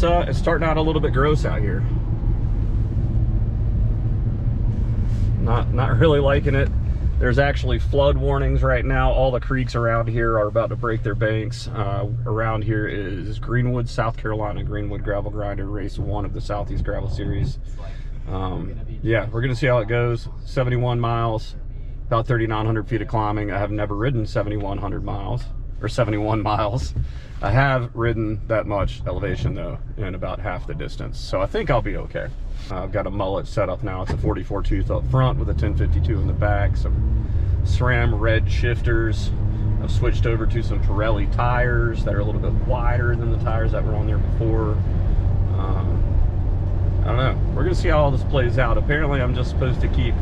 it's starting out a little bit gross out here. Not really liking it. There's actually flood warnings right now. All the creeks around here are about to break their banks. Around here is Greenwood, South Carolina, Greenwood Gravel Grinder, race 1 of the Southeast Gravel Series. Yeah, we're gonna see how it goes. 71 miles, about 3,900 feet of climbing. I have never ridden 7,100 miles, or 71 miles. I have ridden that much elevation though, in about half the distance. So I think I'll be okay. I've got a mullet set up now. It's a 44 tooth up front with a 1052 in the back, some SRAM red shifters. I've switched over to some Pirelli tires that are a little bit wider than the tires that were on there before. I don't know. We're gonna see how all this plays out. Apparently I'm just supposed to keep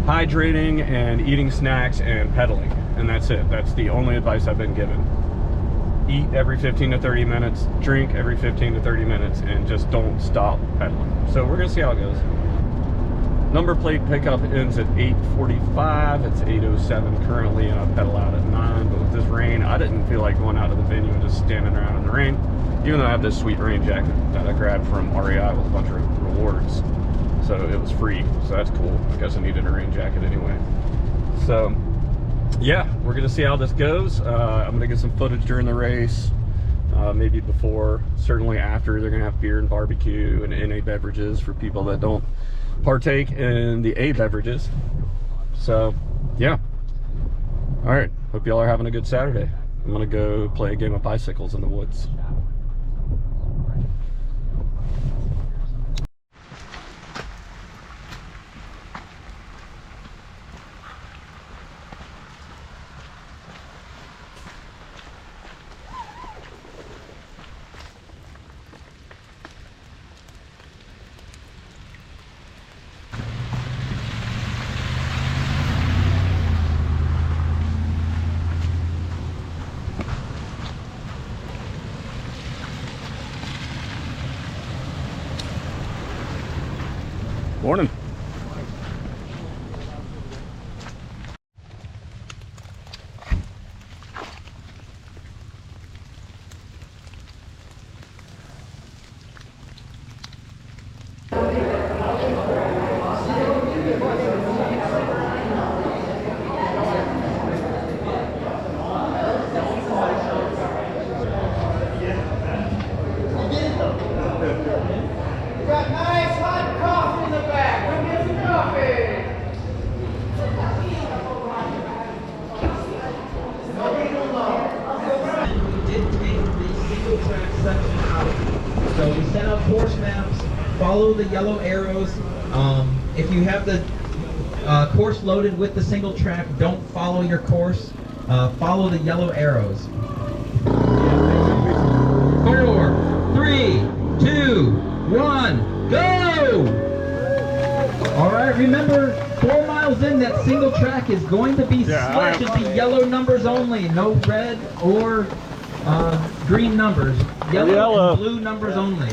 hydrating and eating snacks and pedaling, and that's it. That's the only advice I've been given. Eat every 15 to 30 minutes, drink every 15 to 30 minutes, and just don't stop pedaling. So we're gonna see how it goes. Number plate pickup ends at 8:45. It's 8:07 currently, and I pedal out at 9. But with this rain, I didn't feel like going out to the venue and just standing around in the rain, even though I have this sweet rain jacket that I grabbed from REI with a bunch of rewards. So it was free, so that's cool. I guess I needed a rain jacket anyway. So yeah, we're gonna see how this goes. I'm gonna get some footage during the race, maybe before, certainly after. They're gonna have beer and barbecue and NA beverages for people that don't partake in the A beverages. So yeah, all right, hope y'all are having a good Saturday. I'm gonna go play a game of bicycles in the woods. Morning. So we sent out course maps, follow the yellow arrows. If you have the course loaded with the single track, don't follow your course, follow the yellow arrows. 4, 3, 2, 1, go! All right, remember, 4 miles in, that single track is going to be split. Should be yellow numbers only, no red or green numbers. Yellow and blue numbers only.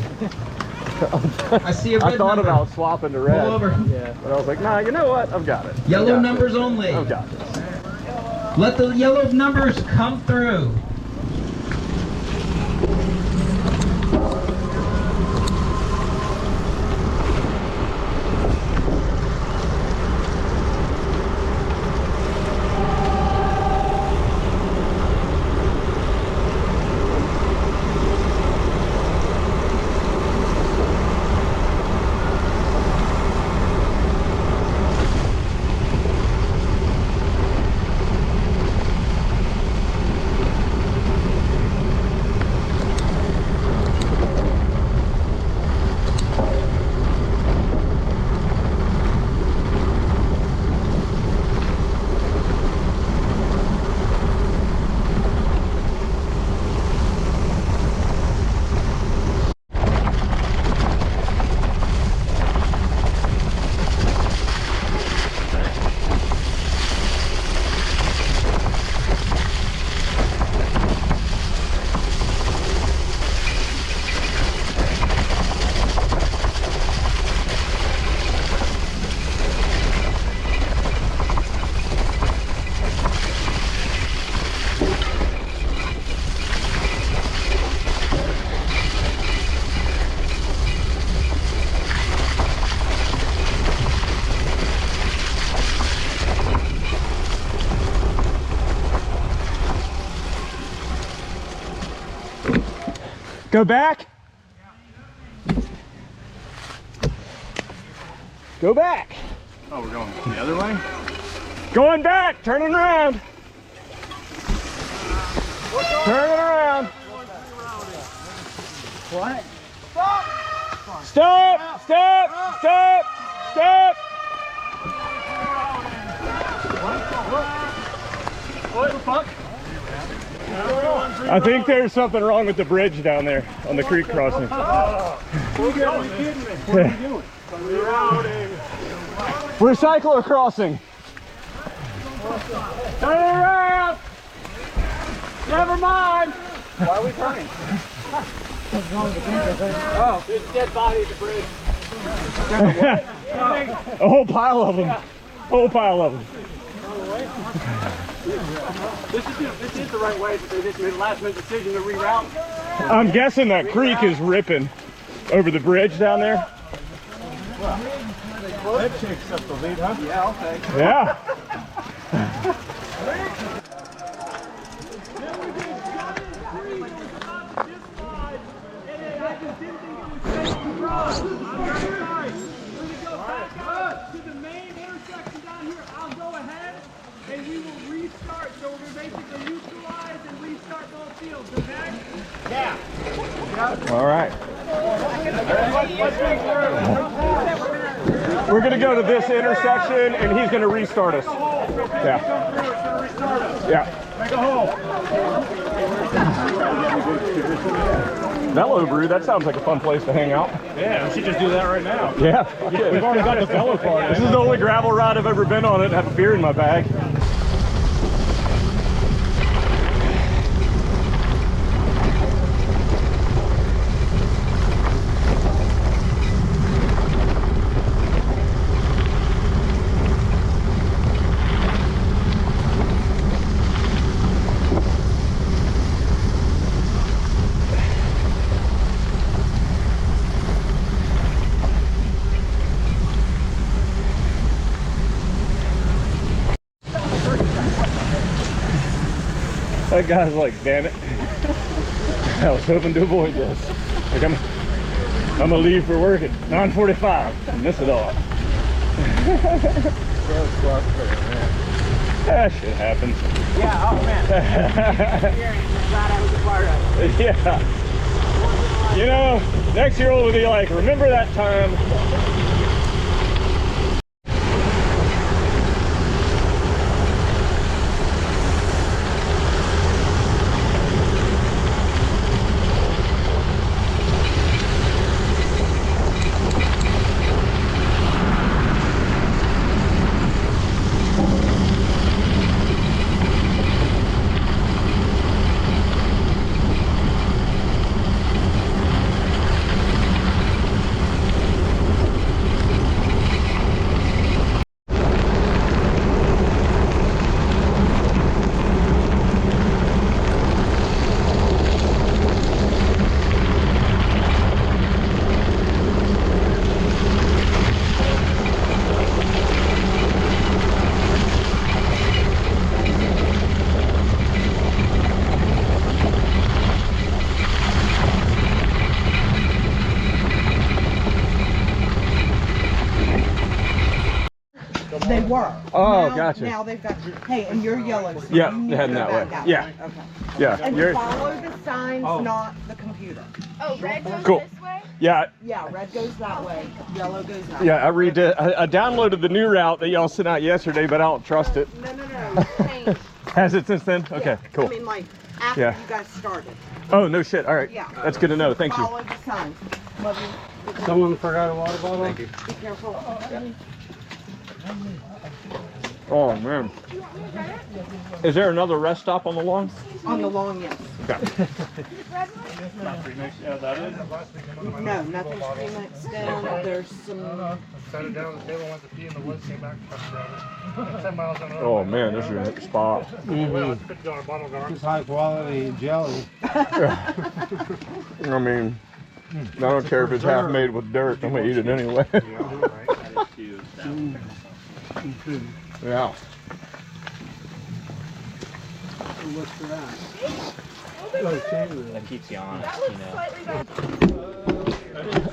I see a red I thought number. about swapping to red. Pull over. Yeah, but I was like, nah, you know what? I've got it. Yellow numbers only. I've got this. Let the yellow numbers come through. Go back. Go back. Oh, we're going the other way? Going back, turning around. Turning around. What? Stop! Stop! Stop! Stop! What the fuck? I think there's something wrong with the bridge down there on the creek crossing. You gotta be kidding me. What are you doing? Rerouting. We're cyclo crossing. Turn around! Never mind! Why are we turning? Oh, there's a dead body at the bridge. A whole pile of them. Whole pile of them. This is the right way, but they just made a last minute decision to reroute. I'm guessing that creek is ripping over the bridge down there. That takes up the lead, huh? Yeah, okay. Yeah. And we will restart, so we're basically neutralize and restart both fields, okay? Yeah. All right. We're going to go to this intersection, and he's going to restart us. Yeah. Yeah. Make a hole. Mellow Brew, that sounds like a fun place to hang out. Yeah, we should just do that right now. Yeah. We've already got the fellow part. This is the only gravel ride I've ever been on it. I have a beer in my bag. That guy's like, damn it. I was hoping to avoid this. Like I'm gonna leave for work at 9:45 and miss it all. That shit happens. Yeah, oh man. Glad I was a part of it. Yeah. You know, next year we'll be like, remember that time? They were. Oh, now, gotcha. Now they've got, hey, and you're yellow. So Yeah, you need to heading go that back way. out. Yeah. Okay. Yeah. And You're, follow the signs, not the computer. Oh, red goes Cool. this way? yeah. Yeah, red goes that way, yellow goes that way. Yeah, I downloaded the new route that y'all sent out yesterday, but I don't trust it. No. It's changed. Has it since then? Okay, Yeah. cool. I mean, like, after Yeah. you guys started. Oh, no shit. All right. Yeah. That's good to know. Thank you. Follow the signs. Love you. Someone forgot a water bottle? Thank you. Be careful. Oh, man. Is there another rest stop on the lawn? On the long, yes. Okay. Yeah, that is. No, nothing's remixed down. There's some. Set it down on the table, went to pee in the woods, came back, truck driver. 10 miles on the road. Oh, man, this is a spot. Well, it's $50 bottle guard. It's high quality jelly. I mean, I don't care if it's half made with dirt. I'm going to eat it anyway. Yeah. What's for that? That keeps you honest, you know.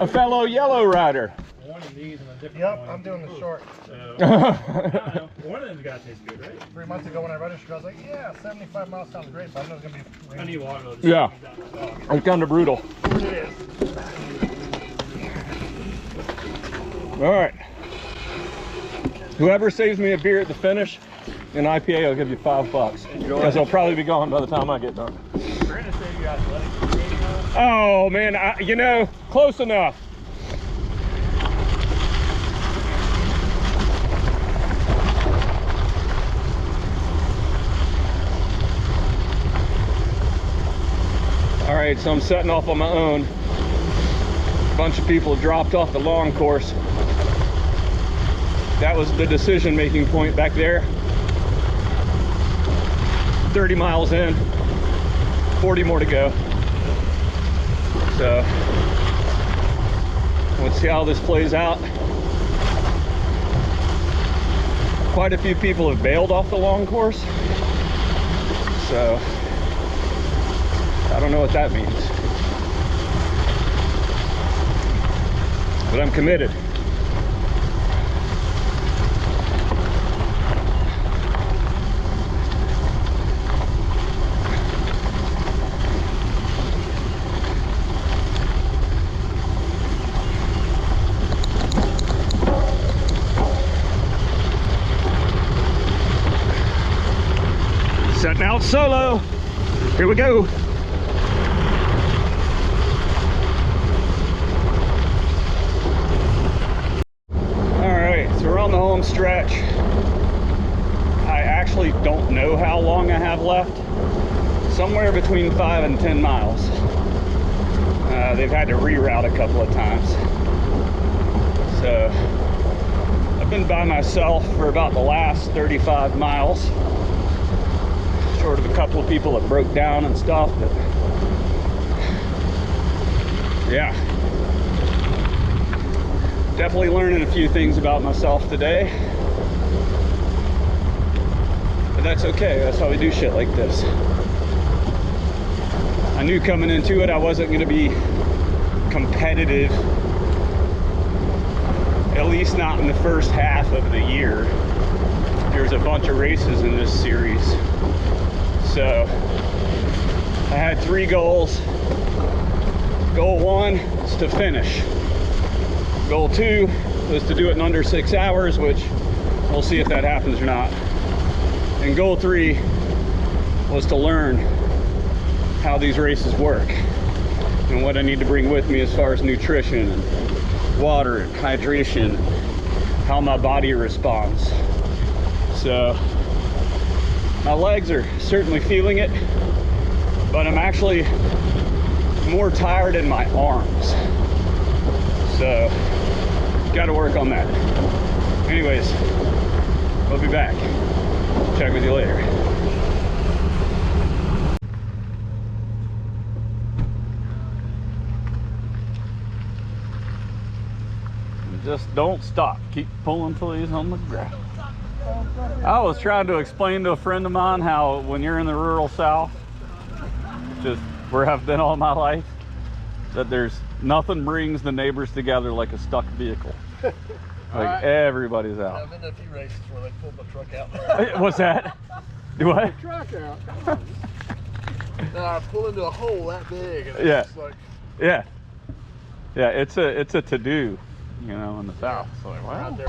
A fellow yellow rider. Yep, I'm doing the short. One of them's got to taste good, right? 3 months ago when I registered, I was like, yeah, 75 miles sounds great, but I know it's going to be... I need water though. Yeah, it's kind of brutal. It is. All right. Whoever saves me a beer at the finish, an IPA, I'll give you $5 because they'll probably be gone by the time I get done. Brandon said you athletic. Oh man, you know, close enough. All right, so I'm setting off on my own. A bunch of people dropped off the long course. That was the decision-making point back there. 30 miles in, 40 more to go. So let's see how this plays out. Quite a few people have bailed off the long course. So I don't know what that means. But I'm committed. Setting out solo. Here we go. So we're on the home stretch. I actually don't know how long I have left. Somewhere between 5 and 10 miles. They've had to reroute a couple of times. So I've been by myself for about the last 35 miles. Short of a couple of people that broke down and stuff, but yeah. Definitely learning a few things about myself today. But that's okay, that's how we do shit like this. I knew coming into it I wasn't gonna be competitive, at least not in the first half of the year. There's a bunch of races in this series. So I had 3 goals. Goal 1 is to finish. Goal 2 was to do it in under 6 hours, which we'll see if that happens or not. And goal 3 was to learn how these races work and what I need to bring with me as far as nutrition and water and hydration, how my body responds. So my legs are certainly feeling it, but I'm actually more tired in my arms. So got to work on that. Anyways, we'll be back. Check with you later. Just don't stop. Keep pulling till he's on the ground. I was trying to explain to a friend of mine how when you're in the rural South, just where I've been all my life, that there's nothing brings the neighbors together like a stuck vehicle. Like everybody's out. I've been to a few races where they pulled the truck out. What's that? Do what? Truck out. I pull into a hole that big. And it's Yeah. just like, Yeah. Yeah, it's a to-do, you know, in the South. So like, wow. out there.